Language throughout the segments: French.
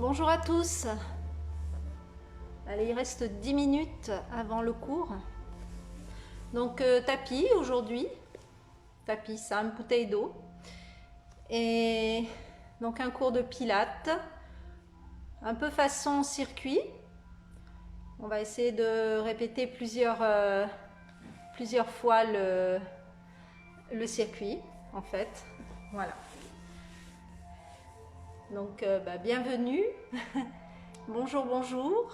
Bonjour à tous. Allez, il reste 10 minutes avant le cours. Donc tapis aujourd'hui, tapis simple, bouteille d'eau. Et donc un cours de pilates, un peu façon circuit. On va essayer de répéter plusieurs fois le circuit en fait. Voilà. Donc bienvenue. Bonjour, bonjour.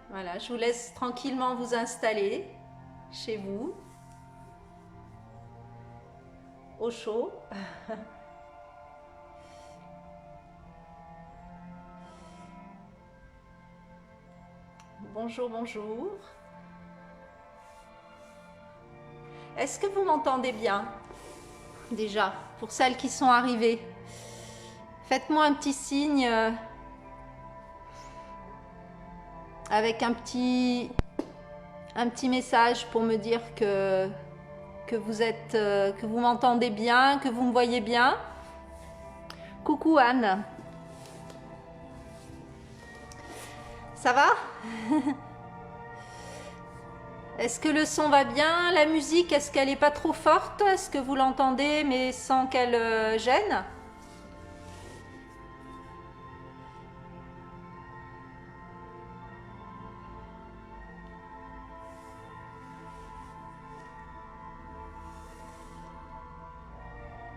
Voilà, je vous laisse tranquillement vous installer chez vous, au chaud. Bonjour, bonjour. Est-ce que vous m'entendez bien? Déjà, pour celles qui sont arrivées, faites-moi un petit signe avec un petit message pour me dire que vous êtes, que vous m'entendez bien, que vous me voyez bien. Coucou Anne. Ça va? Est-ce que le son va bien? La musique, est-ce qu'elle n'est pas trop forte? Est-ce que vous l'entendez mais sans qu'elle gêne?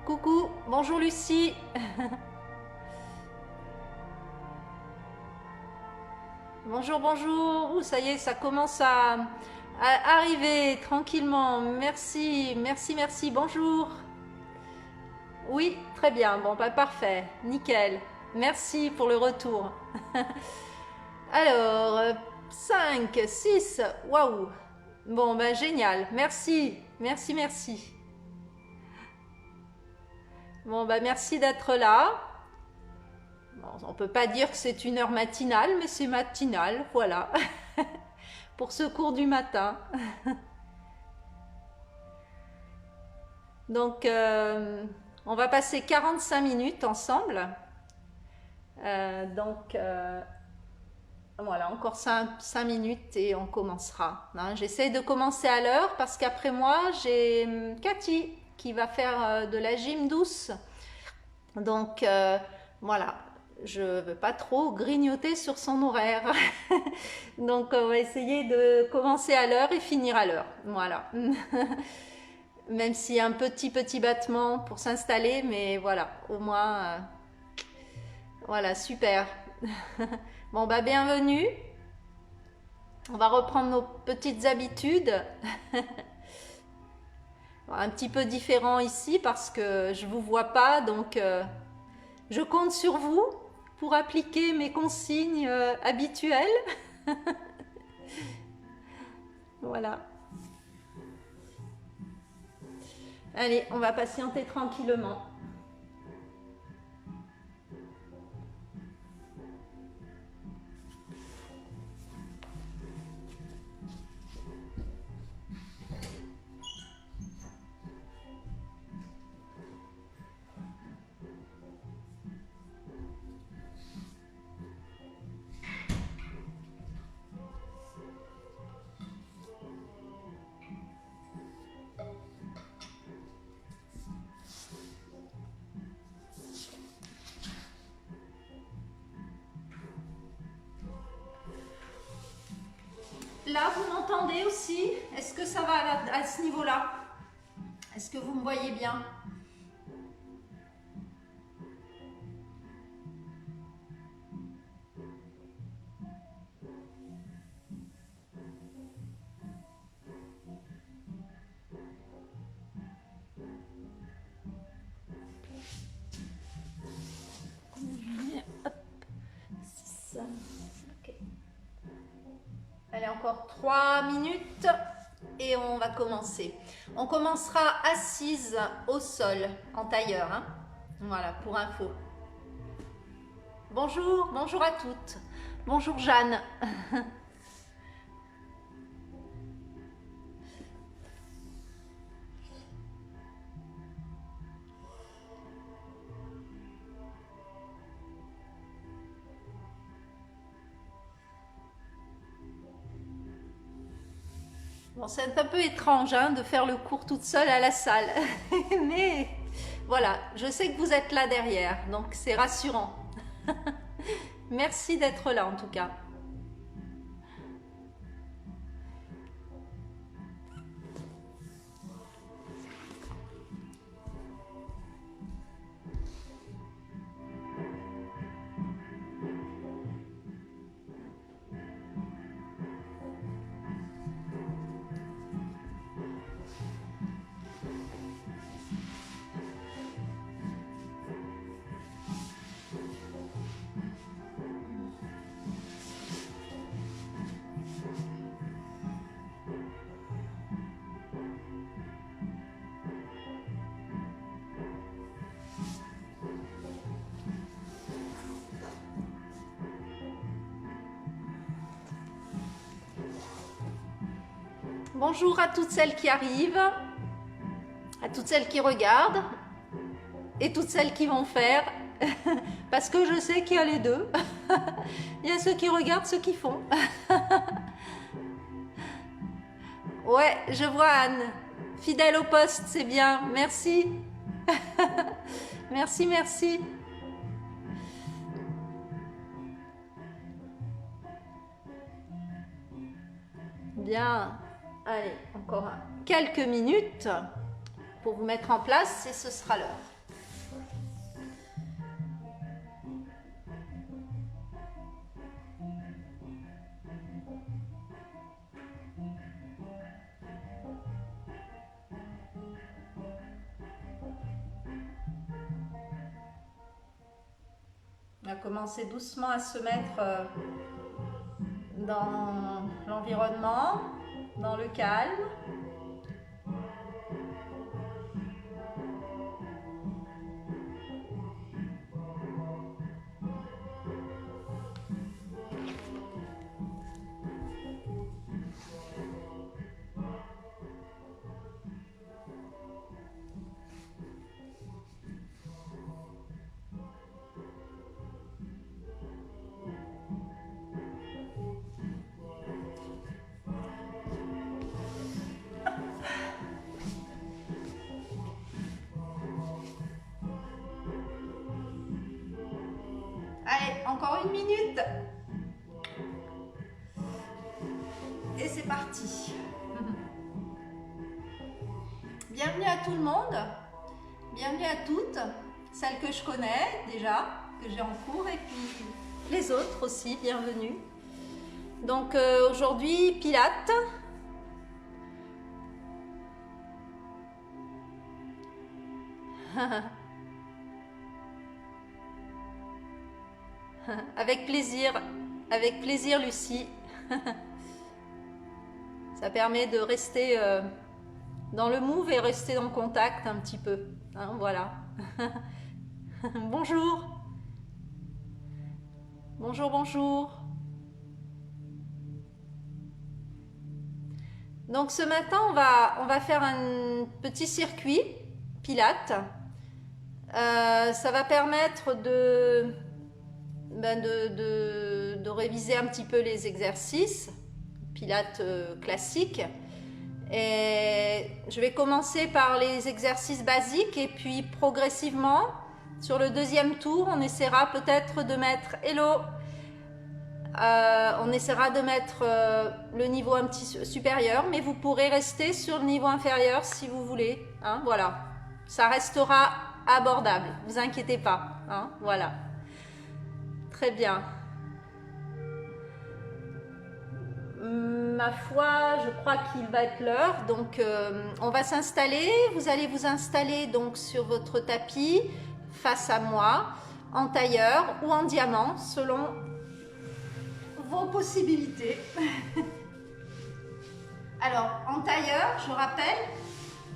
Coucou, bonjour Lucie. Bonjour, bonjour. Ouh, ça y est, ça commence à arriver tranquillement. Merci, merci, merci. Bonjour. Oui, très bien. Bon, bah, parfait. Nickel. Merci pour le retour. Alors, 5, 6. Waouh. Bon, ben génial. Merci, merci, merci. Bon, bah merci d'être là. Bon, on peut pas dire que c'est une heure matinale, mais c'est matinal, voilà. Pour ce cours du matin. Donc, on va passer 45 minutes ensemble. Voilà, encore 5 minutes et on commencera. Hein, j'essaie de commencer à l'heure parce qu'après moi, j'ai Cathy qui va faire de la gym douce. Donc, voilà, je ne veux pas trop grignoter sur son horaire. Donc, on va essayer de commencer à l'heure et finir à l'heure. Voilà. Même s'il y a un petit battement pour s'installer, mais voilà, au moins, voilà, super. Bon, bah, bienvenue. On va reprendre nos petites habitudes. Un petit peu différent ici parce que je ne vous vois pas, donc je compte sur vous pour appliquer mes consignes habituelles. Voilà. Allez, on va patienter tranquillement. Là, vous m'entendez aussi? Est-ce que ça va à ce niveau-là? Est-ce que vous me voyez bien? Hop. 6. Okay. Allez, encore 3 minutes et on va commencer. On commencera assise au sol, en tailleur. Hein, voilà, pour info. Bonjour, bonjour à toutes. Bonjour Jeanne. Bon, c'est un peu étrange hein, de faire le cours toute seule à la salle, mais voilà, je sais que vous êtes là derrière, donc c'est rassurant. Merci d'être là en tout cas. Bonjour à toutes celles qui arrivent, à toutes celles qui regardent et toutes celles qui vont faire, parce que je sais qu'il y a les deux. Il y a ceux qui regardent, ceux qui font. Ouais, je vois Anne. Fidèle au poste, c'est bien. Merci. Merci, merci. Bien. Allez, encore quelques minutes pour vous mettre en place et ce sera l'heure. On va commencer doucement à se mettre dans l'environnement, dans le calme. Allez, encore une minute. Et c'est parti. Bienvenue à tout le monde. Bienvenue à toutes. Celles que je connais déjà, que j'ai en cours, et puis les autres aussi, bienvenue. Donc aujourd'hui, Pilates. Avec plaisir Lucie. Ça permet de rester dans le move et rester en contact un petit peu. Hein, voilà. Bonjour. Bonjour, bonjour. Donc ce matin, on va faire un petit circuit Pilates. Ça va permettre de réviser un petit peu les exercices Pilates classiques. Et je vais commencer par les exercices basiques et puis progressivement, sur le deuxième tour, on essaiera peut-être de mettre on essaiera de mettre le niveau un petit supérieur, mais vous pourrez rester sur le niveau inférieur si vous voulez. Hein, voilà, ça restera abordable, vous inquiétez pas. Hein, voilà. Très bien. Ma foi, je crois qu'il va être l'heure. Donc, on va s'installer. Vous allez vous installer donc sur votre tapis face à moi, en tailleur ou en diamant, selon vos possibilités. Alors, en tailleur, je rappelle,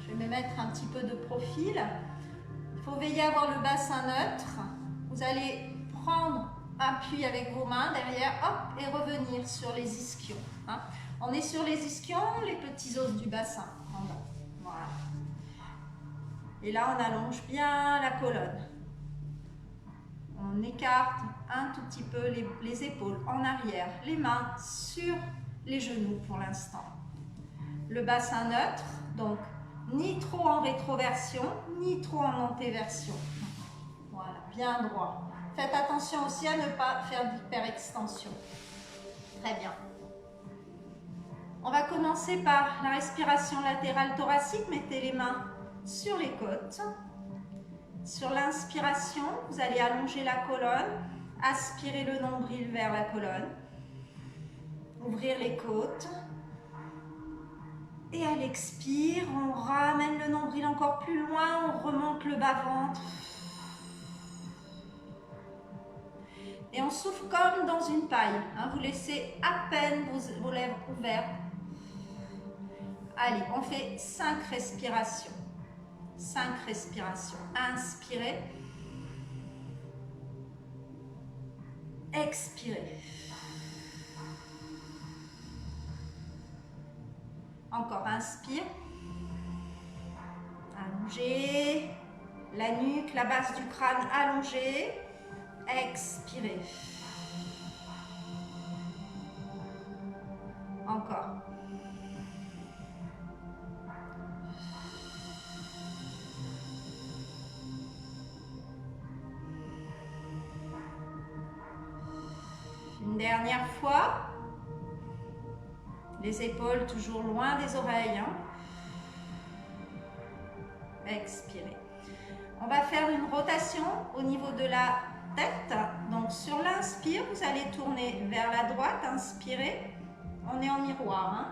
je vais me mettre un petit peu de profil. Il faut veiller à avoir le bassin neutre. Vous allez prendre appui avec vos mains derrière, hop, et revenir sur les ischions. Hein. On est sur les ischions, les petits os du bassin, en bas. Voilà. Et là, on allonge bien la colonne. On écarte un tout petit peu les épaules en arrière, les mains sur les genoux pour l'instant. le bassin neutre, donc ni trop en rétroversion, ni trop en antéversion. Voilà, bien droit. Faites attention aussi à ne pas faire d'hyperextension. Très bien. On va commencer par la respiration latérale thoracique. Mettez les mains sur les côtes. Sur l'inspiration, vous allez allonger la colonne, aspirer le nombril vers la colonne, ouvrir les côtes. Et à l'expire, on ramène le nombril encore plus loin, on remonte le bas-ventre. Et on souffle comme dans une paille. Vous laissez à peine vos lèvres ouvertes. Allez, on fait 5 respirations. 5 respirations. Inspirez. Expirez. Encore, inspire. Allongez. La nuque, la base du crâne allongée. Expirez. Encore. Une dernière fois. Les épaules toujours loin des oreilles. Expirez. On va faire une rotation au niveau de la tête. Donc sur l'inspire, vous allez tourner vers la droite. Inspirez. On est en miroir.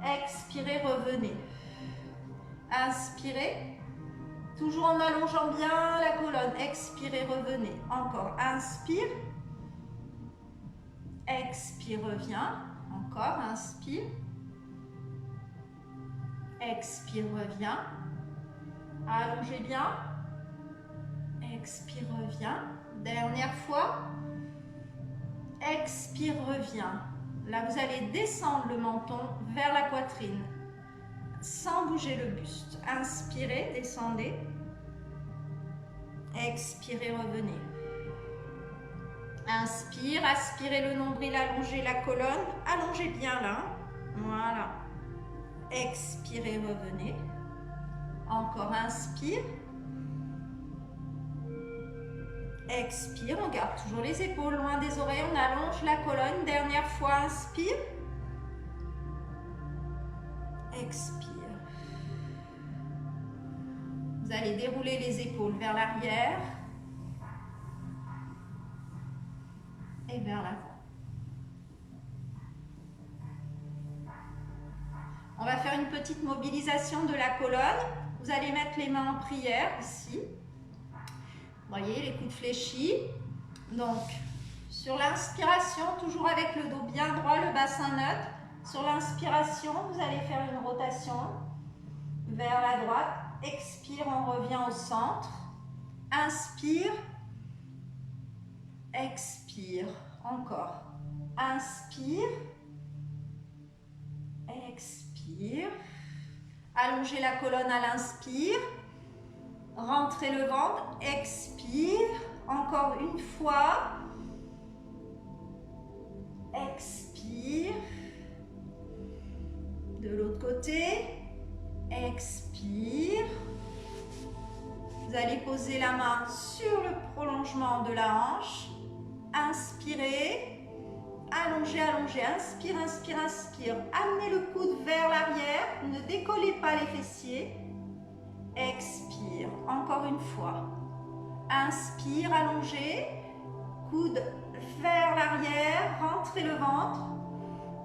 Expirez, revenez. Inspirez. Toujours en allongeant bien la colonne. Expirez, revenez. Encore. Inspire. Expire, reviens. Encore, inspire. Expire, reviens. Allongez bien. Expire, reviens. Dernière fois. Expire, reviens. Là, vous allez descendre le menton vers la poitrine sans bouger le buste. Inspirez, descendez. Expirez, revenez. Inspire, aspirez le nombril, allongez la colonne. Allongez bien là. Voilà. Expirez, revenez. Encore, inspire. Expire, on garde toujours les épaules loin des oreilles. On allonge la colonne. Dernière fois, inspire. Expire. Vous allez dérouler les épaules vers l'arrière. Et vers l'avant. On va faire une petite mobilisation de la colonne. Vous allez mettre les mains en prière ici. Vous voyez les coudes fléchis. Donc, sur l'inspiration, toujours avec le dos bien droit, le bassin neutre. Sur l'inspiration, vous allez faire une rotation vers la droite. Expire, on revient au centre. Inspire. Expire. Encore. Inspire. Expire. Allongez la colonne à l'inspire. Rentrez le ventre. Expire. Encore une fois. Expire. De l'autre côté. Expire. Vous allez poser la main sur le prolongement de la hanche. Inspirez. Allongez, allongez. Inspire, inspire, inspire. Amenez le coude vers l'arrière. Ne décollez pas les fessiers. Expire. Encore une fois. Inspire, allongez. Coude vers l'arrière. Rentrez le ventre.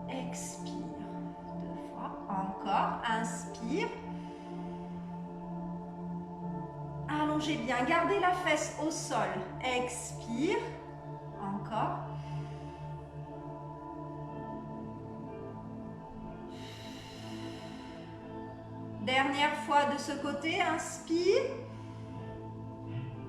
Expire. 2 fois. Encore. Inspire. Allongez bien. Gardez la fesse au sol. Expire. Encore. Dernière fois de ce côté. Inspire.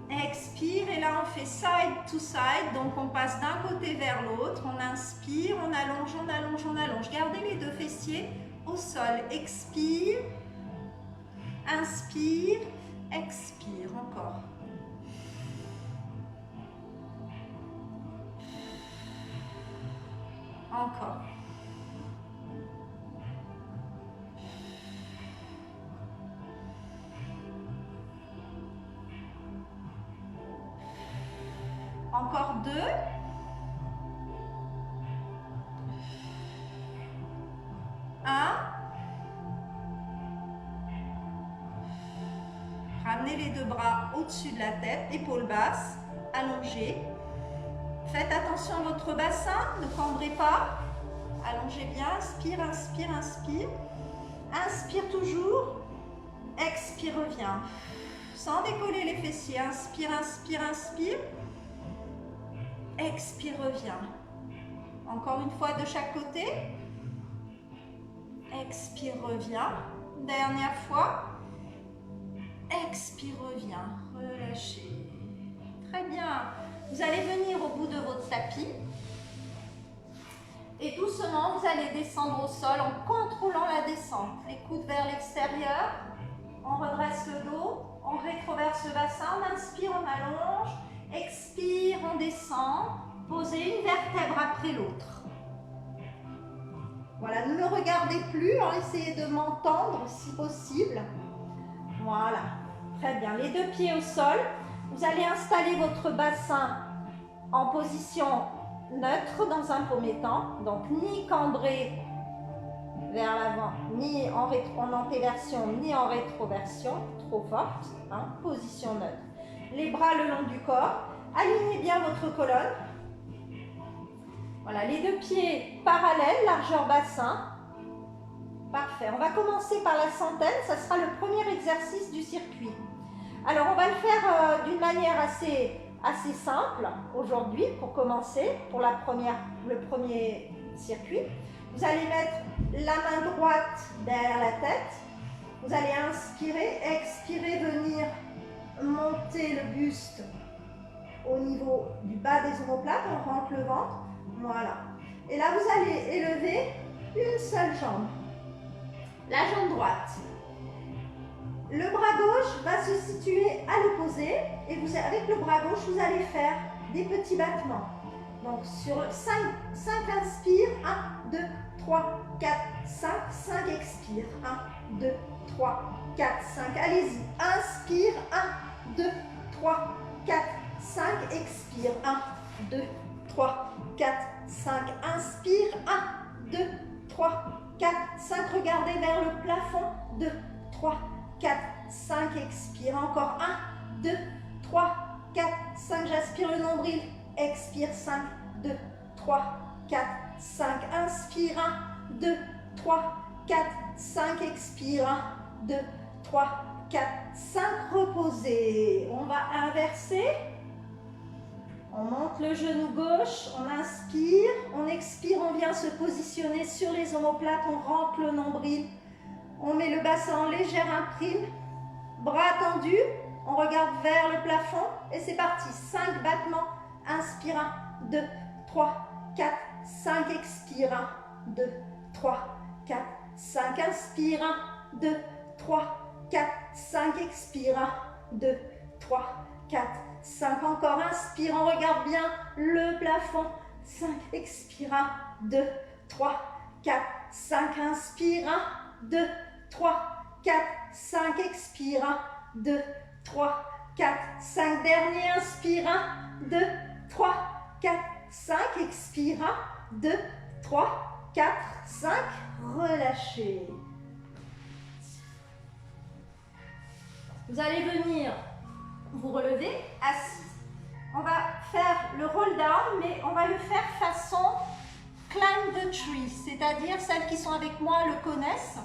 Expire. Et là, on fait side to side. Donc, on passe d'un côté vers l'autre. On inspire, on allonge, on allonge, on allonge. Gardez les 2 fessiers au sol. Expire. Inspire. Expire. Encore. Encore. Encore 2. 1. Ramenez les deux bras au-dessus de la tête, épaules basses, allongées. Faites attention à votre bassin, ne cambrez pas. Allongez bien, inspire, inspire, inspire. Inspire toujours, expire, reviens. Sans décoller les fessiers, inspire, inspire, inspire. Expire, reviens. Encore une fois de chaque côté. Expire, reviens. Dernière fois. Expire, reviens. Relâchez. Très bien. Vous allez venir au bout de votre tapis. Et doucement, vous allez descendre au sol en contrôlant la descente. Les coudes vers l'extérieur. On redresse le dos. On rétroverse le bassin. On inspire, on allonge. Expire, on descend. Posez une vertèbre après l'autre. Voilà, ne me regardez plus. Essayez de m'entendre si possible. Voilà, très bien. Les deux pieds au sol. Vous allez installer votre bassin en position neutre dans un premier temps. Donc, ni cambré vers l'avant, ni en antéversion, ni en rétroversion, trop forte. Position neutre. Les bras le long du corps. Alignez bien votre colonne. Voilà, les deux pieds parallèles, largeur bassin. Parfait. On va commencer par la centaine. Ça sera le premier exercice du circuit. Alors, on va le faire d'une manière assez simple aujourd'hui pour commencer, pour le premier circuit. Vous allez mettre la main droite derrière la tête. Vous allez inspirer, expirer, venir monter le buste au niveau du bas des omoplates. On rentre le ventre. Voilà. Et là, vous allez élever une seule jambe. La jambe droite. Le bras gauche va se situer à l'opposé. Et avec le bras gauche, vous allez faire des petits battements. Donc, sur 5 inspire. 1, 2, 3, 4, 5. 5 expire. 1, 2, 3, 4, 5. Allez-y. Inspire. 1, 2, 3, 4, 5. Expire. 1, 2, 3, 4, 5. Inspire. 1, 2, 3, 4, 5. Regardez vers le plafond. 2, 3, 4, 5. Expire. Encore 1, 2, 3, 4, 5. J'aspire le nombril. Expire. 5, 2, 3, 4, 5. Inspire. 1, 2, 3, 4, 5. Expire. 1, 2, 3, 4, 5. Reposez. On va inverser. On monte le genou gauche, on inspire, on expire, on vient se positionner sur les omoplates, on rentre le nombril, on met le bassin en légère imprime, bras tendus, on regarde vers le plafond et c'est parti. 5 battements, inspire, 1, 2, 3, 4, 5, expire, 1, 2, 3, 4, 5, inspire, 1, 2, 3, 4, 5, expire, 1, 2, 3, 4, 5, encore, inspire, on regarde bien le plafond, 5, expire, 1, 2, 3, 4, 5, inspire, 1, 2, 3, 4, 5, expire, 1, 2, 3, 4, 5, dernier, inspire, 1, 2, 3, 4, 5, expire, 1, 2, 3, 4, 5, relâchez. Vous allez venir vous relever, assis. On va faire le roll down, mais on va le faire façon climb the tree, c'est-à-dire celles qui sont avec moi le connaissent.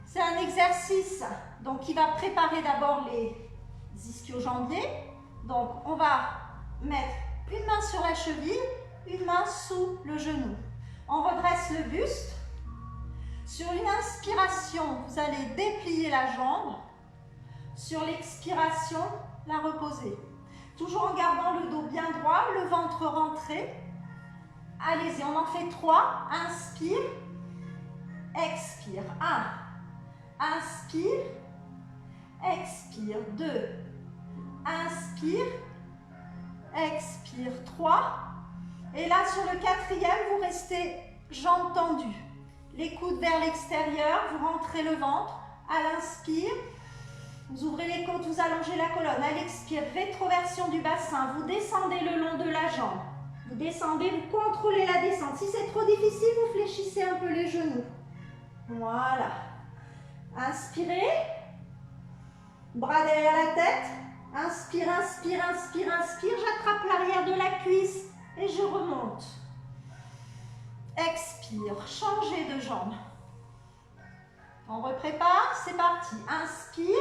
C'est un exercice donc, qui va préparer d'abord les ischio-jambiers. Donc, on va mettre une main sur la cheville, une main sous le genou. On redresse le buste. Sur une inspiration, vous allez déplier la jambe. Sur l'expiration, la reposer. Toujours en gardant le dos bien droit, le ventre rentré. Allez-y, on en fait 3. Inspire, expire. 1, inspire, expire. 2, inspire, expire. 3. Et là, sur le 4e, vous restez jambes tendues. Les coudes vers l'extérieur, vous rentrez le ventre. À l'inspire, Vous ouvrez les côtes, vous allongez la colonne. À l'expire, rétroversion du bassin. Vous descendez le long de la jambe. Vous descendez, vous contrôlez la descente. Si c'est trop difficile, vous fléchissez un peu les genoux. Voilà. Inspirez. Bras derrière la tête. Inspire, inspire, inspire, inspire. J'attrape l'arrière de la cuisse et je remonte. Expire. Changez de jambe. On reprépare. C'est parti. Inspire.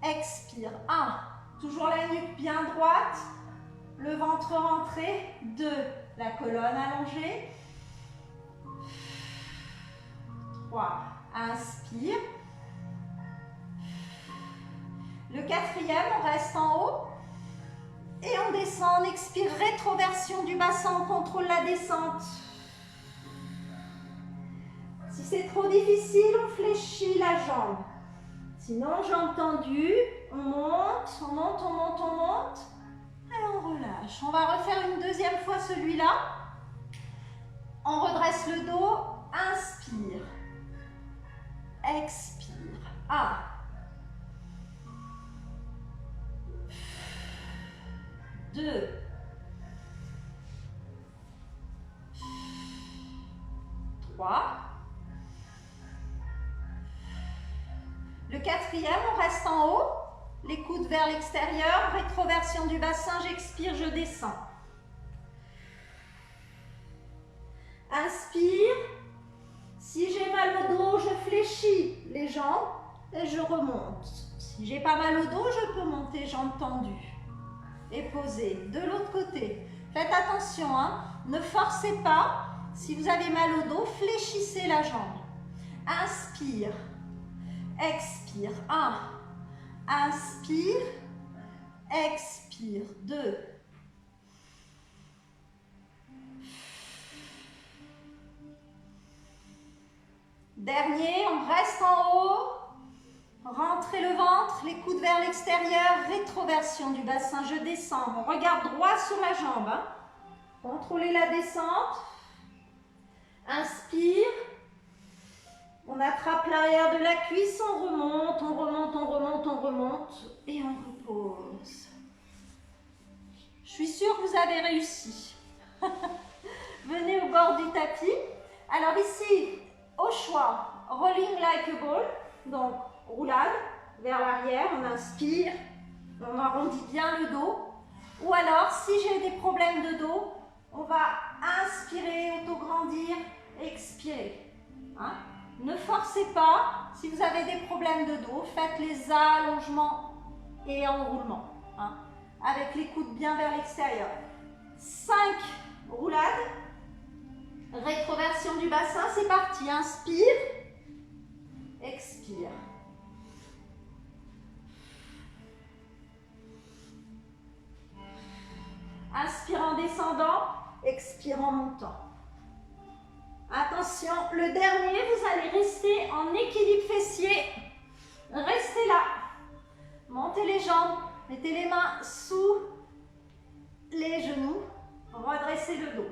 Expire. 1. Toujours la nuque bien droite. Le ventre rentré. 2. La colonne allongée. 3. Inspire. Le 4e, on reste en haut. Et on descend, on expire. Rétroversion du bassin, on contrôle la descente. Si c'est trop difficile, on fléchit la jambe. Sinon, jambe tendue, on monte, on monte, on monte, on monte. Et on relâche. On va refaire une deuxième fois celui-là. On redresse le dos. Inspire. Expire. 1. 2. 3. Le 4e, on reste en haut. Les coudes vers l'extérieur. Rétroversion du bassin. J'expire, je descends. Inspire. Si j'ai mal au dos, je fléchis les jambes et je remonte. Si j'ai pas mal au dos, je peux monter jambes tendues. Et poser. De l'autre côté. Faites attention, hein. Ne forcez pas. Si vous avez mal au dos, fléchissez la jambe. Inspire. Expire. 1. Inspire. Expire. 2. Dernier, on reste en haut. Rentrez le ventre, les coudes vers l'extérieur. Rétroversion du bassin, je descends. On regarde droit sur la jambe. Hein. Contrôlez la descente. Inspire. On attrape l'arrière de la cuisse, on remonte, on remonte, on remonte, on remonte. Et on repose. Je suis sûre que vous avez réussi. Venez au bord du tapis. Alors ici, au choix, rolling like a ball. Donc, roulade vers l'arrière, on inspire, on arrondit bien le dos. Ou alors, si j'ai des problèmes de dos, on va inspirer, autograndir, expirer. Hein? Ne forcez pas. Si vous avez des problèmes de dos, faites les allongements et enroulements. Hein? Avec les coudes bien vers l'extérieur. 5 roulades. Rétroversion du bassin, c'est parti. Inspire. Expire. Inspire en descendant, expire en montant. Attention, le dernier, vous allez rester en équilibre fessier. Restez là. Montez les jambes, mettez les mains sous les genoux, redressez le dos.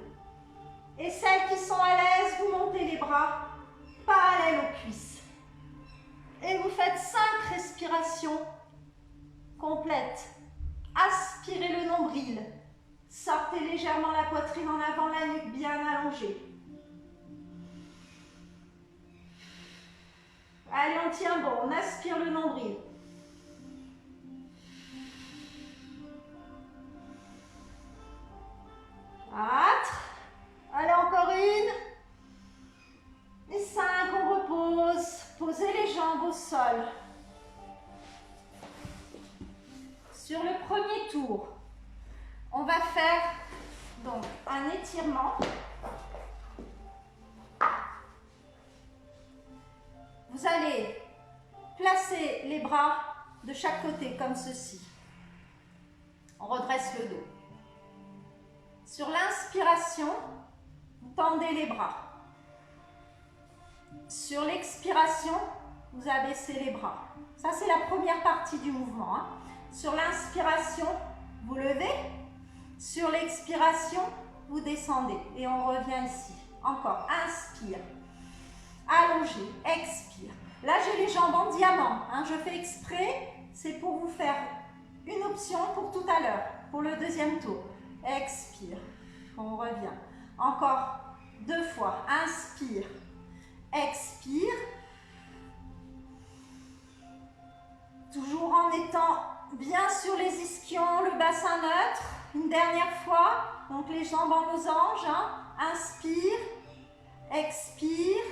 Et celles qui sont à l'aise, vous montez les bras parallèles aux cuisses. Et vous faites 5 respirations complètes. Aspirez le nombril. Sortez légèrement la poitrine en avant, la nuque bien allongée. Allez, on tient bon, on aspire le nombril. Quatre. Allez, encore une. Et 5, on repose. Posez les jambes au sol. Sur le premier tour, on va faire donc un étirement. Vous allez placer les bras de chaque côté comme ceci. On redresse le dos. Sur l'inspiration, vous tendez les bras. Sur l'expiration, vous abaissez les bras. Ça, c'est la première partie du mouvement. Hein. Sur l'inspiration, vous levez. Sur l'expiration, vous descendez. Et on revient ici. Encore, inspire. Allongez, expire. Là, j'ai les jambes en diamant. Hein, je fais exprès, c'est pour vous faire une option pour tout à l'heure, pour le deuxième tour. Expire, on revient. Encore 2 fois. Inspire, expire. Toujours en étant bien sur les ischions, le bassin neutre. Une dernière fois. Donc les jambes en losange. Hein. Inspire, expire.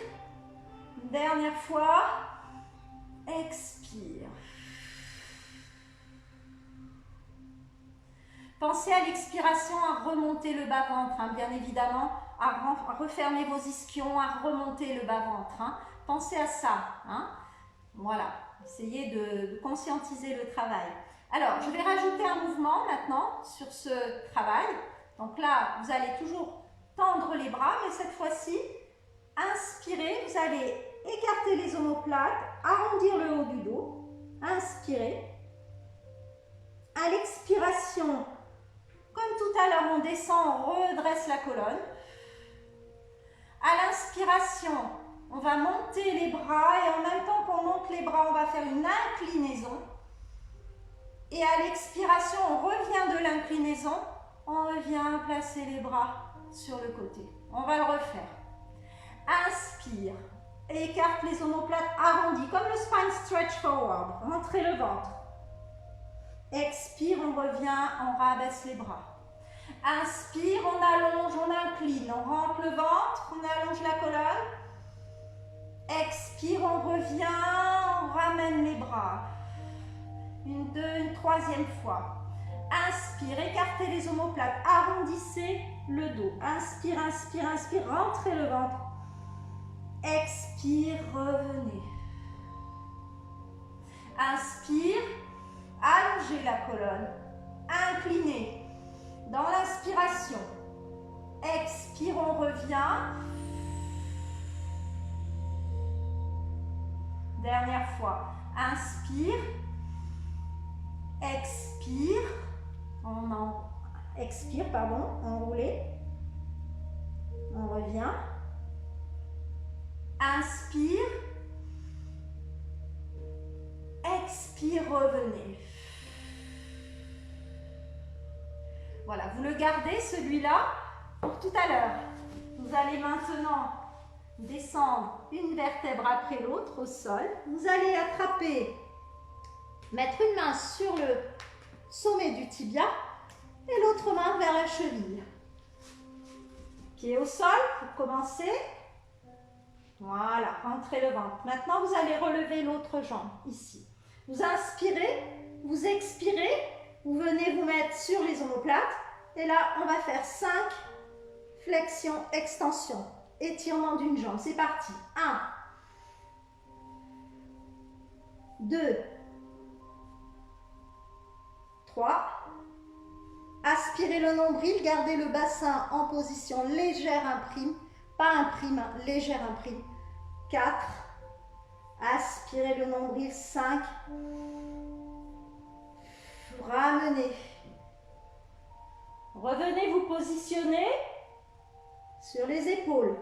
Une dernière fois. Expire. Pensez à l'expiration à remonter le bas-ventre, hein, bien évidemment, à refermer vos ischions, à remonter le bas-ventre. Hein. Pensez à ça. Hein. Voilà, essayez de conscientiser le travail. Alors, je vais rajouter un mouvement maintenant sur ce travail. Donc là, vous allez toujours tendre les bras, mais cette fois-ci, inspirez, vous allez écarter les omoplates, arrondir le haut du dos. Inspirez. À l'expiration, comme tout à l'heure, on descend, on redresse la colonne. À l'inspiration, on va monter les bras et en même temps qu'on monte les bras, on va faire une inclinaison. Et à l'expiration, on revient de l'inclinaison, on revient placer les bras sur le côté. On va le refaire. Inspire, écarte les omoplates arrondies, comme le spine stretch forward. Rentrez le ventre. Expire, on revient, on rabaisse les bras. Inspire, on allonge, on incline, on rentre le ventre, on allonge la colonne. Expire, on revient, on ramène les bras. Une troisième fois. Inspire, écartez les omoplates, arrondissez le dos. Inspire, inspire, inspire, rentrez le ventre. Expire, revenez. Inspire, allongez la colonne, inclinez. Dans l'inspiration, expire, on revient. Dernière fois, inspire, expire, expire, pardon, enroulez, on revient, inspire, expire, revenez. Voilà, vous le gardez celui-là pour tout à l'heure. Vous allez maintenant descendre une vertèbre après l'autre au sol. Vous allez attraper, mettre une main sur le sommet du tibia et l'autre main vers la cheville. Pied au sol pour commencer. Voilà, rentrez le ventre. Maintenant, vous allez relever l'autre jambe ici. Vous inspirez, vous expirez. Vous venez vous mettre sur les omoplates et là, on va faire 5 flexions, extensions, étirement d'une jambe. C'est parti. 1, 2, 3. Aspirez le nombril, gardez le bassin en position légère imprime, pas imprime, légère imprime. 4. Aspirez le nombril. 5. Ramenez. Revenez vous positionner sur les épaules,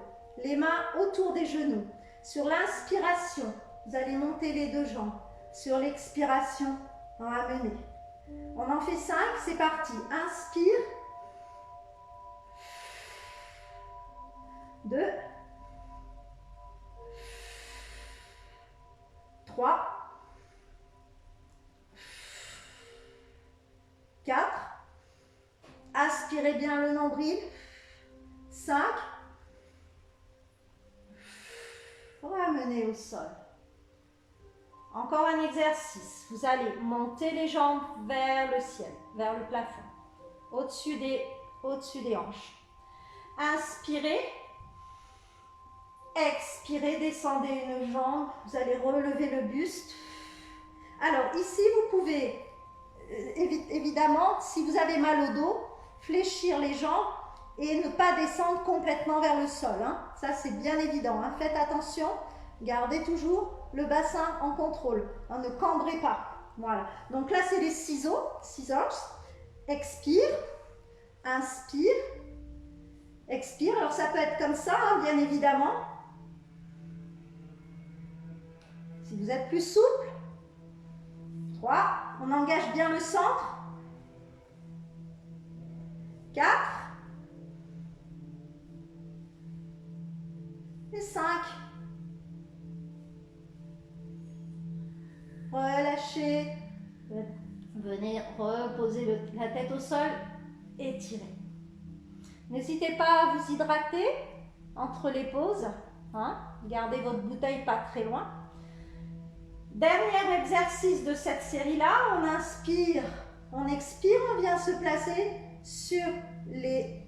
les mains autour des genoux. Sur l'inspiration, vous allez monter les 2 jambes. Sur l'expiration, ramenez. On en fait 5, c'est parti. Inspire. 2. 3. 4. Aspirez bien le nombril. 5. Ramenez au sol. Encore un exercice. Vous allez monter les jambes vers le ciel, vers le plafond, au-dessus des hanches. Inspirez. Expirez, descendez une jambe. Vous allez relever le buste. Alors ici, vous pouvez, évidemment, si vous avez mal au dos, fléchir les jambes et ne pas descendre complètement vers le sol. Hein. Ça, c'est bien évident. Hein. Faites attention. Gardez toujours le bassin en contrôle. Hein, ne cambrez pas. Voilà. Donc là, c'est les ciseaux. Scissors. Expire. Inspire. Expire. Alors, ça peut être comme ça, hein, bien évidemment. vous êtes plus souple. 3. On engage bien le centre. 4. Et 5. Relâchez. Venez reposer la tête au sol. Étirez. N'hésitez pas à vous hydrater entre les pauses. Hein? Gardez votre bouteille pas très loin. Dernier exercice de cette série-là. On inspire, on expire, on vient se placer sur les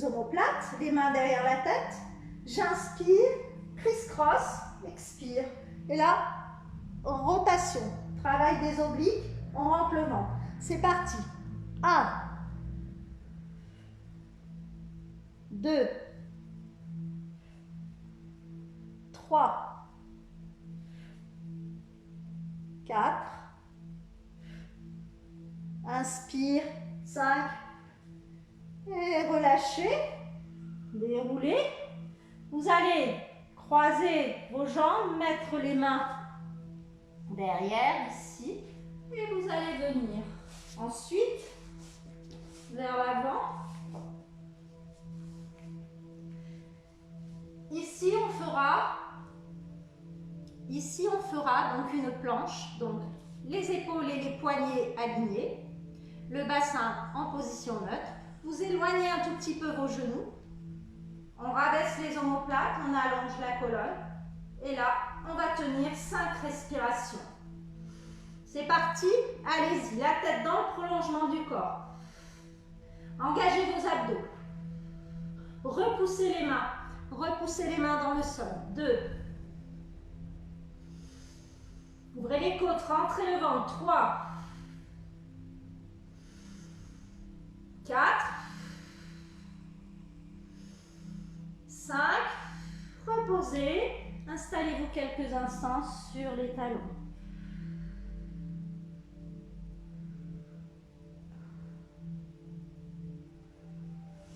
omoplates, les mains derrière la tête. J'inspire, criss-cross, expire. Et là, rotation. Travail des obliques, on rentre le ventre. C'est parti. 1, 2, 3, 4, inspire, 5, et relâchez, déroulez. Vous allez croiser vos jambes, mettre les mains derrière, ici, et vous allez venir ensuite vers l'avant. Ici, on fera donc une planche, donc les épaules et les poignets alignés, le bassin en position neutre. Vous éloignez un tout petit peu vos genoux, on rabaisse les omoplates, on allonge la colonne, et là, on va tenir 5 respirations. C'est parti, allez-y, la tête dans le prolongement du corps. Engagez vos abdos. Repoussez les mains dans le sol. 2. Ouvrez les côtes, rentrez le ventre. 3. 4. 5. Reposez. Installez-vous quelques instants sur les talons.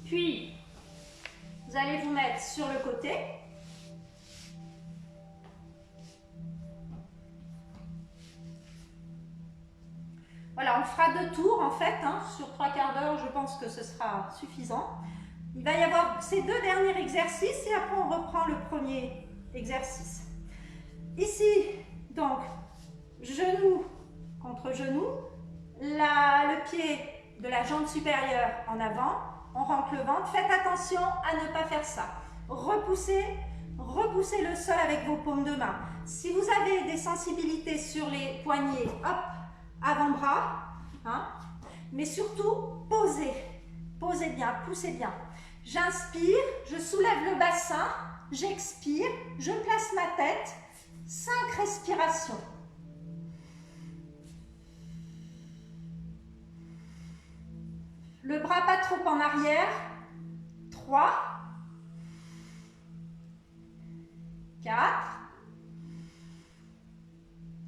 Puis, vous allez vous mettre sur le côté. Voilà, on fera 2 tours en fait, hein, sur 3/4 d'heure, je pense que ce sera suffisant. Il va y avoir ces 2 derniers exercices et après on reprend le premier exercice. Ici, donc, genou contre genou, le pied de la jambe supérieure en avant, on rentre le ventre. Faites attention à ne pas faire ça. Repoussez le sol avec vos paumes de main. Si vous avez des sensibilités sur les poignets, hop, avant-bras, hein, mais surtout, posez bien, poussez bien. J'inspire, je soulève le bassin, j'expire, je place ma tête, 5 respirations. Le bras pas trop en arrière, 3, 4,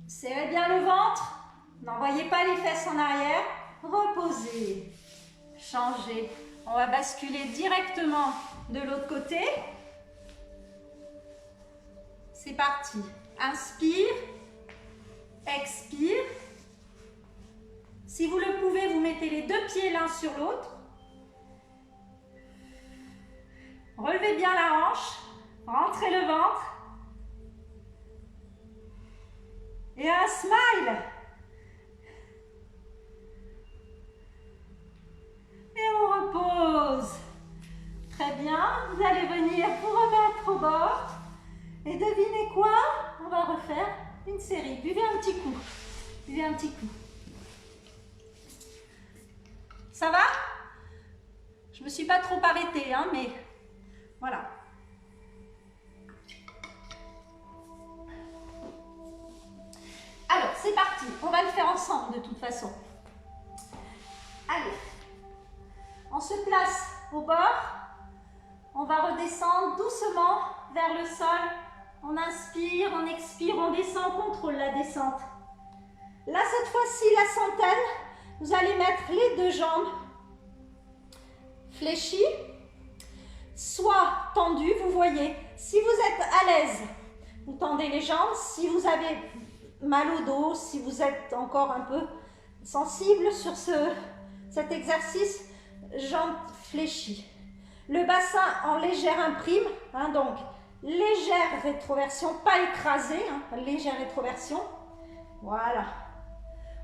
serrez bien le ventre, n'envoyez pas les fesses en arrière, reposez, changez. On va basculer directement de l'autre côté. C'est parti. Inspire, expire. Si vous le pouvez, vous mettez les 2 pieds l'un sur l'autre. Relevez bien la hanche, rentrez le ventre. Et un smile. Et on repose. Très bien, vous allez venir vous remettre au bord. Et devinez quoi? On va refaire une série. Buvez un petit coup. Buvez un petit coup. Ça va? Je ne me suis pas trop arrêtée, hein, mais voilà. Alors, c'est parti. On va le faire ensemble de toute façon. Allez. On se place au bord. On va redescendre doucement vers le sol. On inspire, on expire, on descend, on contrôle la descente. Là, cette fois-ci, la centaine, vous allez mettre les 2 jambes fléchies, soit tendues, vous voyez. Si vous êtes à l'aise, Vous tendez les jambes. Si vous avez mal au dos, si vous êtes encore un peu sensible sur cet exercice, jambes fléchies. Le bassin en légère imprime, hein, donc légère rétroversion, pas écrasée, hein, légère rétroversion. Voilà.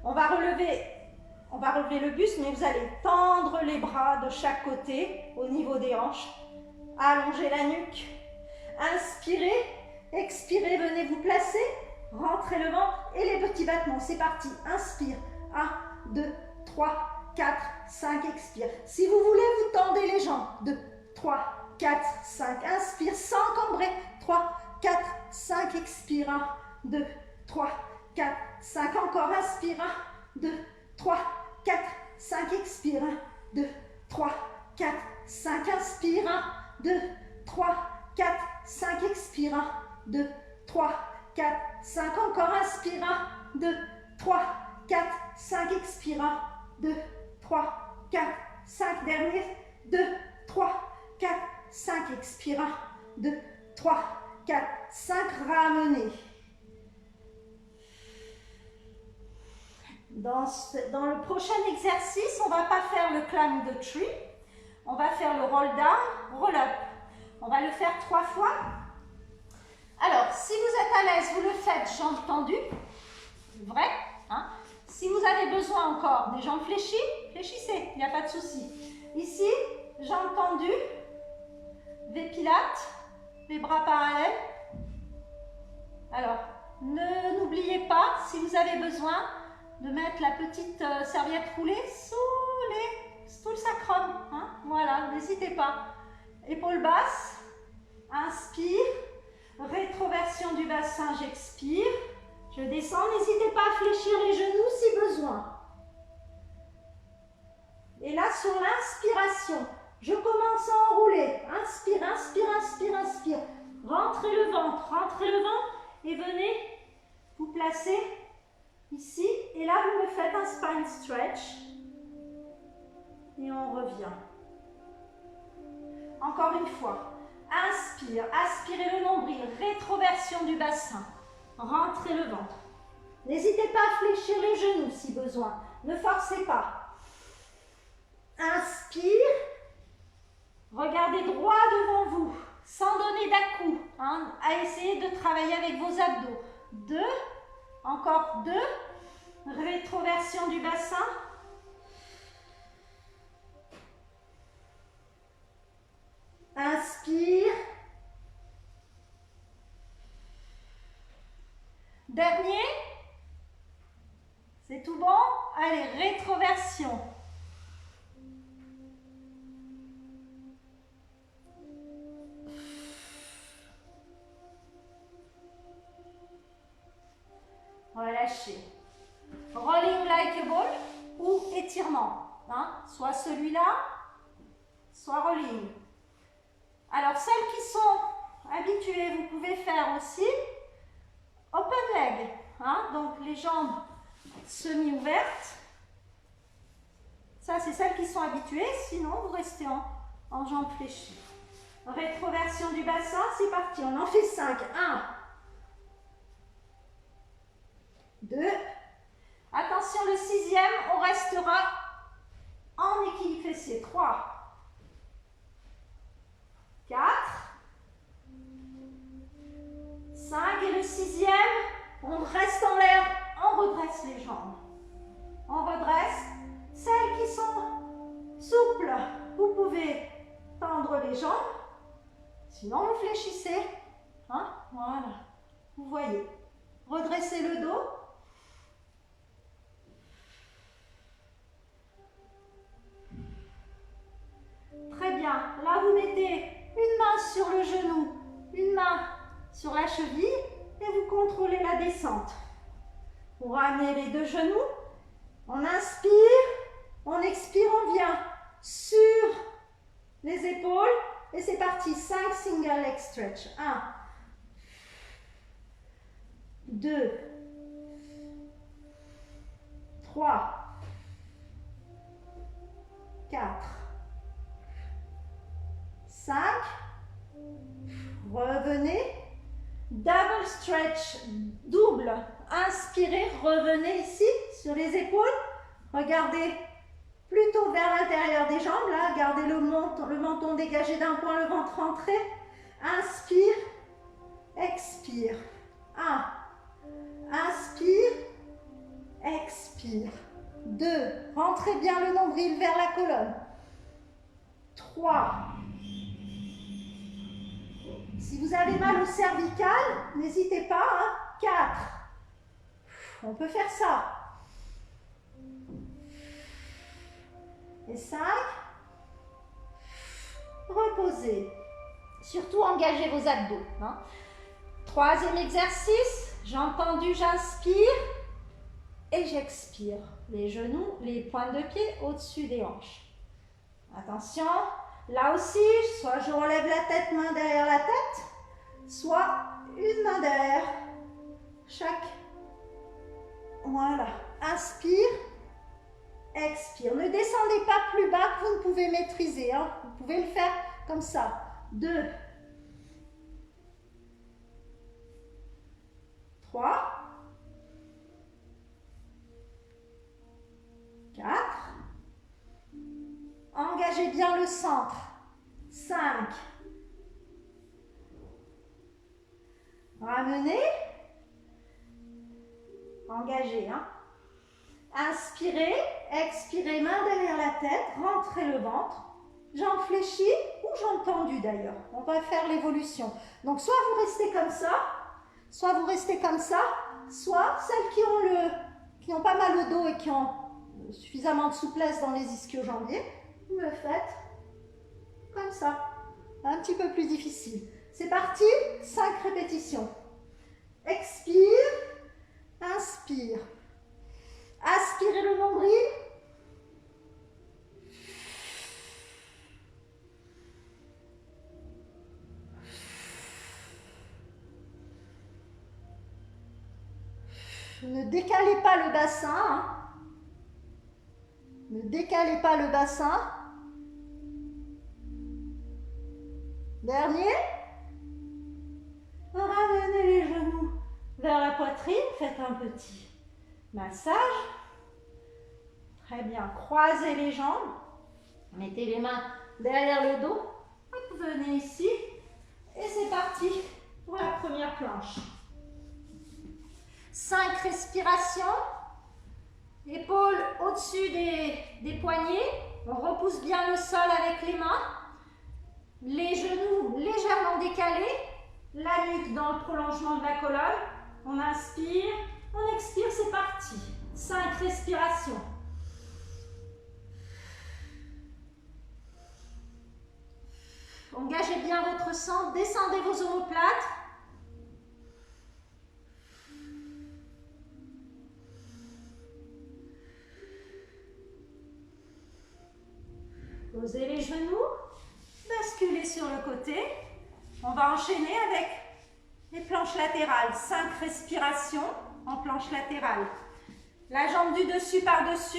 On va relever le buste, mais vous allez tendre les bras de chaque côté au niveau des hanches. Allongez la nuque. Inspirez, expirez, venez vous placer. Rentrez le ventre et les petits battements. C'est parti. Inspire. 1, 2, 3, 4, 5. Expire. Si vous voulez, vous tendez les jambes. 2, 3, 4, 5. Inspire sans cambrer. 3, 4, 5. Expire. 1, 2, 3, 4, 5. Encore. Inspire. 1, 2, 3, 4, 5. Expire. 1, 2, 3, 4, 5. Inspire. 1, 2, 3, 4, 5. Expire. 1, 2, 3, 4, 5. Encore. Inspire. 1, 2, 3, 4, 5. Expire. 1, 2, 3, 4, 5. Dernier. 2, 3, 4, 5. Expire. 1, 2, 3, 4, 5. Ramenez. Dans le prochain exercice, on ne va pas faire le climb the tree. On va faire le roll down, roll up. On va le faire 3 fois. Alors, si vous êtes à l'aise, vous le faites jambes tendues. Vrai, hein? Si vous avez besoin encore des jambes fléchies, fléchissez, il n'y a pas de souci. Ici, jambes tendues, V-pilates, les bras parallèles. Alors, n'oubliez pas, si vous avez besoin, de mettre la petite serviette roulée sous le sacrum. Hein? Voilà, n'hésitez pas. Épaules basses, inspire, rétroversion du bassin, j'expire. Je descends, n'hésitez pas à fléchir les genoux si besoin. Et là, sur l'inspiration, je commence à enrouler. Inspire, inspire, inspire, inspire. Rentrez le ventre et venez vous placer ici. Et là, vous me faites un spine stretch. Et on revient. Encore une fois. Inspire, aspirez le nombril, rétroversion du bassin. Rentrez le ventre. N'hésitez pas à fléchir les genoux si besoin. Ne forcez pas. Inspire. Regardez droit devant vous, sans donner d'à-coups, hein, à essayer de travailler avec vos abdos. 2, encore 2. Rétroversion du bassin. Inspire. Dernier. C'est tout bon? Allez, rétroversion. Relâchez. Rolling like a ball ou étirement. Hein? Soit celui-là, soit rolling. Alors, celles qui sont habituées, vous pouvez faire aussi open leg. Hein? Donc, les jambes semi-ouvertes. Ça, c'est celles qui sont habituées. Sinon, vous restez en jambes fléchies. Rétroversion du bassin, c'est parti. On en fait 5. 1, 2. Attention, le 6e, on restera en équilibre fessier. 3, 4, 5. Et le 6e, on reste en l'air, on redresse les jambes. On redresse. Celles qui sont souples, vous pouvez tendre les jambes. Sinon, vous fléchissez. Hein? Voilà. Vous voyez. Redressez le dos. Très bien. Là, vous mettez une main sur le genou, une main sur la cheville et vous contrôlez la descente. Vous ramenez les deux genoux. On inspire, on expire, on vient sur les épaules. Et c'est parti. 5 single leg stretch. 1, 2, 3, 4, 5. Revenez. Double stretch, double. Inspirez, revenez ici sur les épaules. Regardez plutôt vers l'intérieur des jambes. Là, gardez le menton dégagé d'un point, le ventre rentré. Inspire, expire. 1. Inspire, expire. 2. Rentrez bien le nombril vers la colonne. 3. Si vous avez mal au cervical, n'hésitez pas. 4. On peut faire ça. Et 5. Reposez. Surtout engagez vos abdos. Troisième exercice. J'ai entendu, j'inspire et j'expire. Les genoux, les pointes de pied au-dessus des hanches. Attention. Là aussi, soit je relève la tête, main derrière la tête, soit une main derrière chaque. Voilà. Inspire, expire. Ne descendez pas plus bas que vous ne pouvez maîtriser. Vous pouvez le faire comme ça. 2, 3, 4. Engagez bien le centre. 5. Ramenez. Engagez. Inspirez, expirez, main derrière la tête, rentrez le ventre. Jambes fléchies ou jambes tendues d'ailleurs. On va faire l'évolution. Donc soit vous restez comme ça, soit vous restez comme ça, soit celles qui ont pas mal au dos et qui ont suffisamment de souplesse dans les ischio-jambiers, vous le faites comme ça. Un petit peu plus difficile. C'est parti, 5 répétitions. Expire, inspire. Aspirez le nombril. Ne décalez pas le bassin. Ne décalez pas le bassin. Dernier. Ramenez les genoux vers la poitrine. Faites un petit massage. Très bien. Croisez les jambes. Mettez les mains derrière le dos. Hop, venez ici. Et c'est parti pour la première planche. 5 respirations. Épaules au-dessus des poignets. On repousse bien le sol avec les mains. Les genoux légèrement décalés. La nuque dans le prolongement de la colonne. On inspire, on expire, c'est parti. 5 respirations. Engagez bien votre centre, descendez vos omoplates. Posez les genoux, basculez sur le côté. On va enchaîner avec les planches latérales. 5 respirations en planche latérale. La jambe du dessus par-dessus,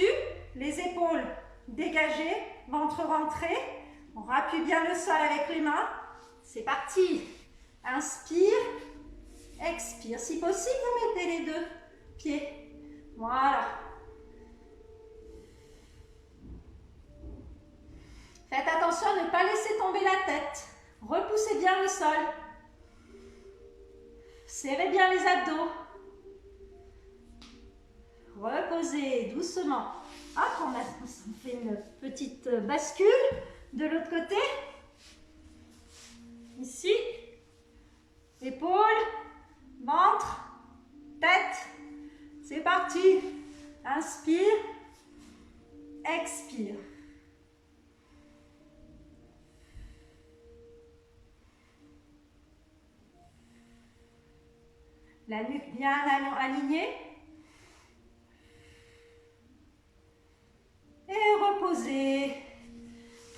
les épaules dégagées, ventre rentré. On rappuie bien le sol avec les mains. C'est parti. Inspire, expire. Si possible, vous mettez les 2 pieds. Voilà. Faites attention à ne pas laisser tomber la tête. Repoussez bien le sol. Serrez bien les abdos. Reposez doucement. Hop, on fait une petite bascule de l'autre côté. Ici. Épaules, ventre, tête. C'est parti. Inspire, expire. La nuque bien alignée. Et reposez.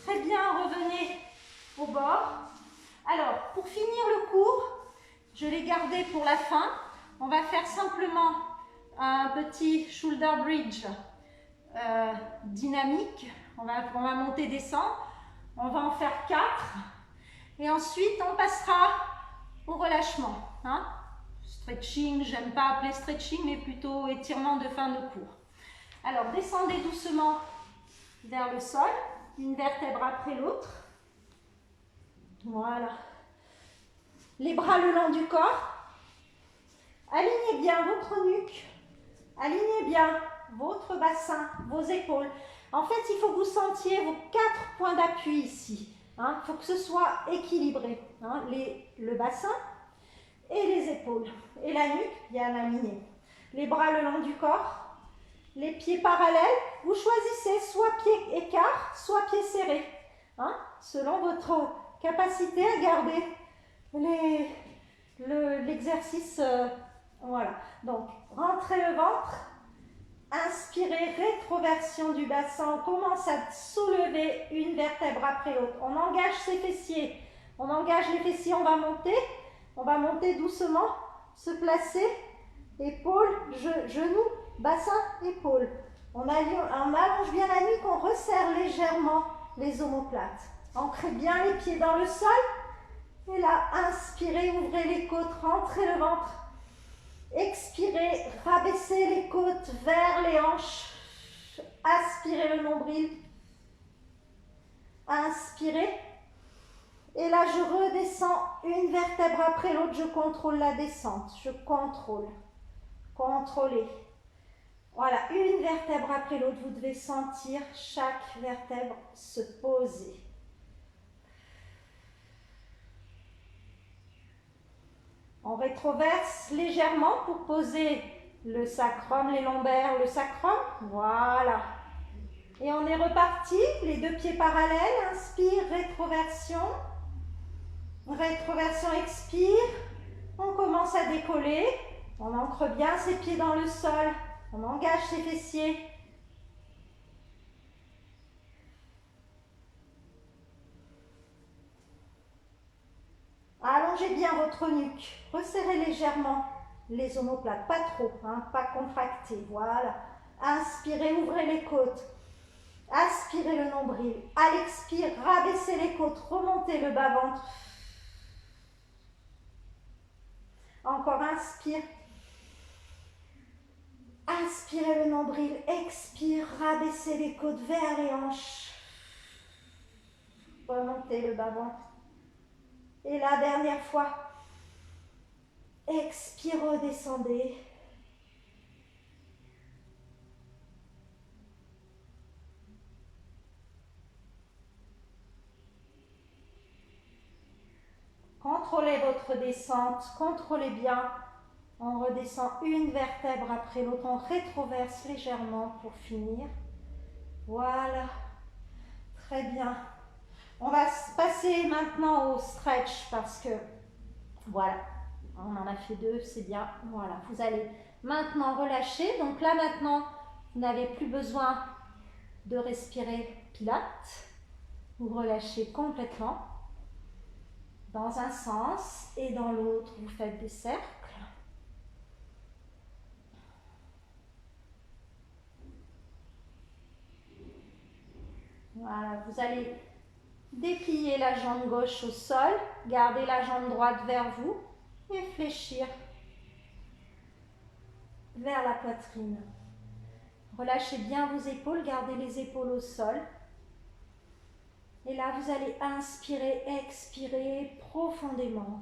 Très bien, revenez au bord. Alors, pour finir le cours, je l'ai gardé pour la fin. On va faire simplement un petit shoulder bridge dynamique. On va monter, descendre. On va en faire 4. Et ensuite, on passera au relâchement. hein. Stretching, j'aime pas appeler stretching, mais plutôt étirement de fin de cours. Alors, descendez doucement vers le sol, une vertèbre après l'autre. Voilà. Les bras le long du corps. Alignez bien votre nuque. Alignez bien votre bassin, vos épaules. En fait, il faut que vous sentiez vos 4 points d'appui ici. Il faut que ce soit équilibré. Le bassin et les épaules. Et la nuque bien alignée. Les bras le long du corps. Les pieds parallèles. Vous choisissez soit pied écart, soit pied serré. Selon votre capacité à garder l'exercice. Voilà. Donc, rentrez le ventre. Inspirez, rétroversion du bassin. On commence à soulever une vertèbre après l'autre. On engage ses fessiers. On engage les fessiers, on va monter. On va monter doucement, se placer. Épaules, genoux, bassin, épaules. On allonge bien la nuque, on resserre légèrement les omoplates. Ancrez bien les pieds dans le sol. Et là, inspirez, ouvrez les côtes, rentrez le ventre. Expirez, rabaissez les côtes vers les hanches. Aspirez le nombril. Inspirez. Et là, je redescends une vertèbre après l'autre. Je contrôle la descente. Je contrôle. Contrôlez. Voilà, une vertèbre après l'autre. Vous devez sentir chaque vertèbre se poser. On rétroverse légèrement pour poser le sacrum, les lombaires, le sacrum. Voilà. Et on est reparti, les deux pieds parallèles. Inspire, rétroversion. Rétroversion, expire. On commence à décoller. On ancre bien ses pieds dans le sol. On engage ses fessiers. Allongez bien votre nuque. Resserrez légèrement les omoplates. Pas trop, pas contracté. Voilà. Inspirez, ouvrez les côtes. Aspirez le nombril. À l'expire, rabaissez les côtes. Remontez le bas-ventre. Encore inspire. Inspirez le nombril. Expire, rabaissez les côtes vers les hanches. Remontez le bas-ventre. Et la dernière fois, expire, redescendez. Contrôlez votre descente, contrôlez bien. On redescend une vertèbre après l'autre, on rétroverse légèrement pour finir. Voilà, très bien. On va passer maintenant au stretch parce que, voilà, on en a fait 2, c'est bien. Voilà, vous allez maintenant relâcher. Donc là maintenant, vous n'avez plus besoin de respirer pilates. Vous relâchez complètement. Dans un sens et dans l'autre, vous faites des cercles. Voilà, vous allez déplier la jambe gauche au sol, garder la jambe droite vers vous et fléchir vers la poitrine. Relâchez bien vos épaules, gardez les épaules au sol. Et là, vous allez inspirer, expirer profondément.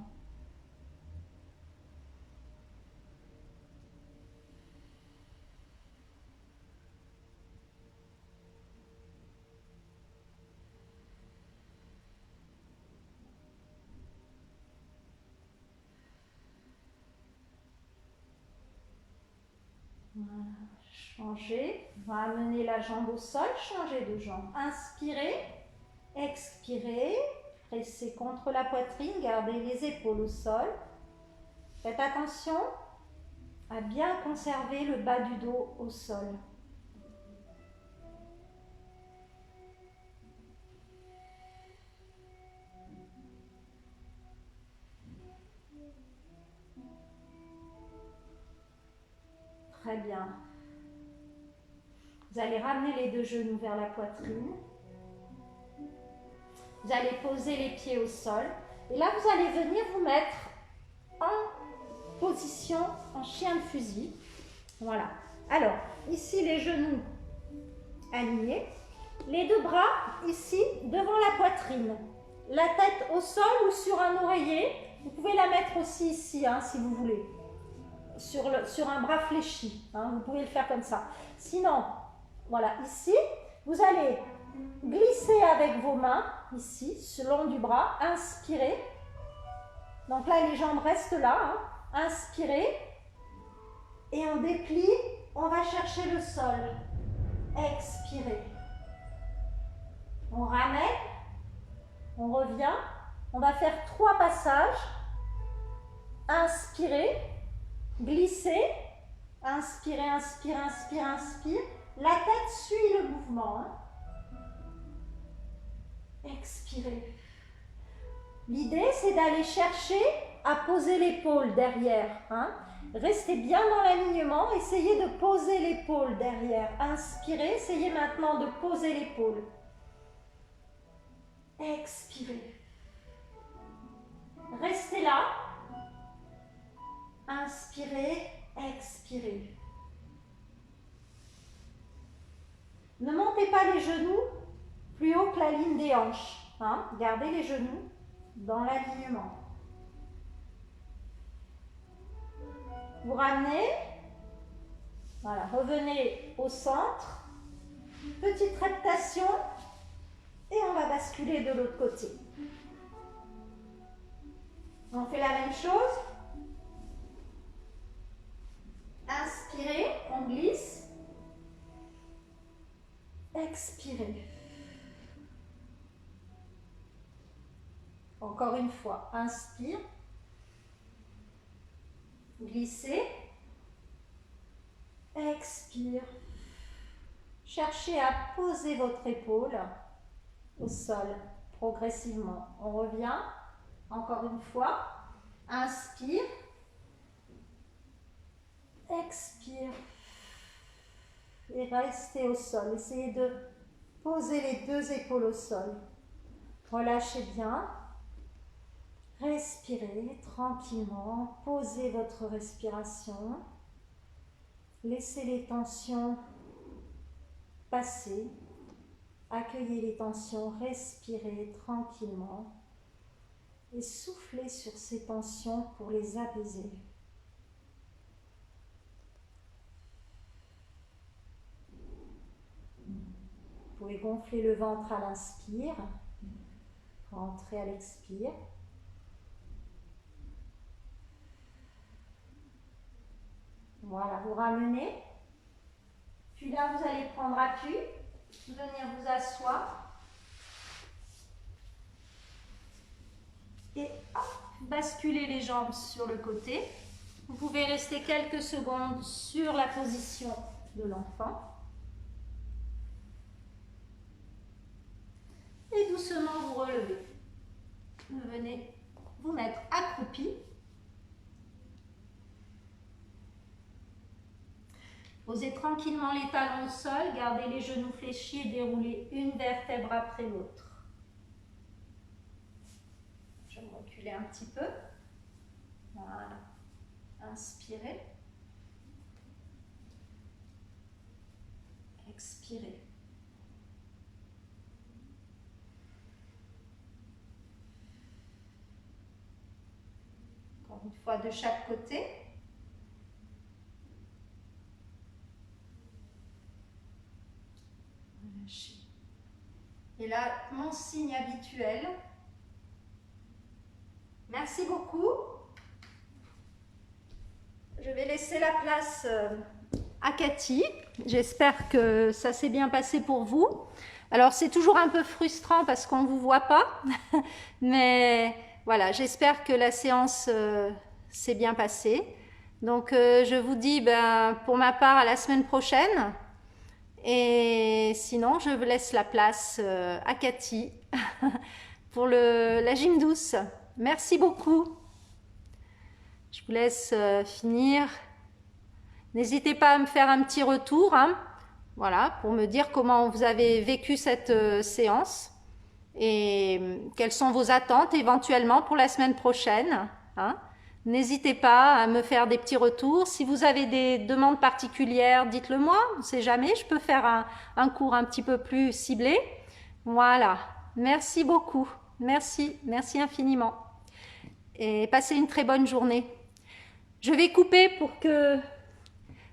Voilà, changez, ramenez la jambe au sol, changez de jambe. Inspirez, expirez, pressez contre la poitrine, gardez les épaules au sol. Faites attention à bien conserver le bas du dos au sol. Très bien. Vous allez ramener les deux genoux vers la poitrine. Vous allez poser les pieds au sol. Et là, vous allez venir vous mettre en position en chien de fusil. Voilà. Alors, ici les genoux alignés. Les deux bras ici devant la poitrine. La tête au sol ou sur un oreiller. Vous pouvez la mettre aussi ici, hein, si vous voulez. Sur un bras fléchi. Hein, vous pouvez le faire comme ça. Sinon, voilà, ici, vous allez glisser avec vos mains, ici, le long du bras. Inspirez. Donc là, les jambes restent là. Hein. Inspirez. Et on déplie. On va chercher le sol. Expirez. On ramène. On revient. On va faire 3 passages. Inspirez. Glissez. Inspirez, inspire, inspire, inspire. La tête suit le mouvement. Hein. Expirez. L'idée, c'est d'aller chercher à poser l'épaule derrière. Hein. Restez bien dans l'alignement. Essayez de poser l'épaule derrière. Inspirez. Essayez maintenant de poser l'épaule. Expirez. Restez là. Inspirez, expirez. Ne montez pas les genoux plus haut que la ligne des hanches. Hein. Gardez les genoux dans l'alignement. Vous ramenez. Voilà, revenez au centre. Petite reptation. Et on va basculer de l'autre côté. On fait la même chose. Inspirez, on glisse. Expirez. Encore une fois, inspire. Glissez. Expire. Cherchez à poser votre épaule au sol progressivement. On revient. Encore une fois. Inspire. Expire. Et restez au sol. Essayez de poser les 2 épaules au sol. Relâchez bien. Respirez tranquillement. Posez votre respiration. Laissez les tensions passer. Accueillez les tensions. Respirez tranquillement. Et soufflez sur ces tensions pour les apaiser. Vous pouvez gonfler le ventre à l'inspire, rentrer à l'expire. Voilà, vous ramenez. Puis là, vous allez prendre appui, venir vous asseoir. Et hop, basculer les jambes sur le côté. Vous pouvez rester quelques secondes sur la position de l'enfant. Et doucement vous relevez. Vous venez vous mettre accroupi. Posez tranquillement les talons au sol, gardez les genoux fléchis et déroulez une vertèbre après l'autre. Je vais me reculer un petit peu. Voilà. Inspirez. Expirez. Encore une fois de chaque côté. Relâchez. Et là, mon signe habituel. Merci beaucoup. Je vais laisser la place à Cathy. J'espère que ça s'est bien passé pour vous. Alors, c'est toujours un peu frustrant parce qu'on ne vous voit pas. Mais voilà, j'espère que la séance s'est bien passée. Donc, je vous dis pour ma part à la semaine prochaine. Et sinon, je vous laisse la place à Cathy pour la gym douce. Merci beaucoup. Je vous laisse finir. N'hésitez pas à me faire un petit retour, hein, voilà, pour me dire comment vous avez vécu cette séance et quelles sont vos attentes éventuellement pour la semaine prochaine. Hein. N'hésitez pas à me faire des petits retours. Si vous avez des demandes particulières, dites-le moi. On ne sait jamais, je peux faire un cours un petit peu plus ciblé. Voilà. Merci beaucoup. Merci, merci infiniment. Et passez une très bonne journée. Je vais couper pour que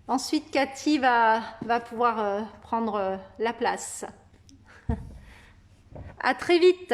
ensuite Cathy va pouvoir prendre la place. À très vite.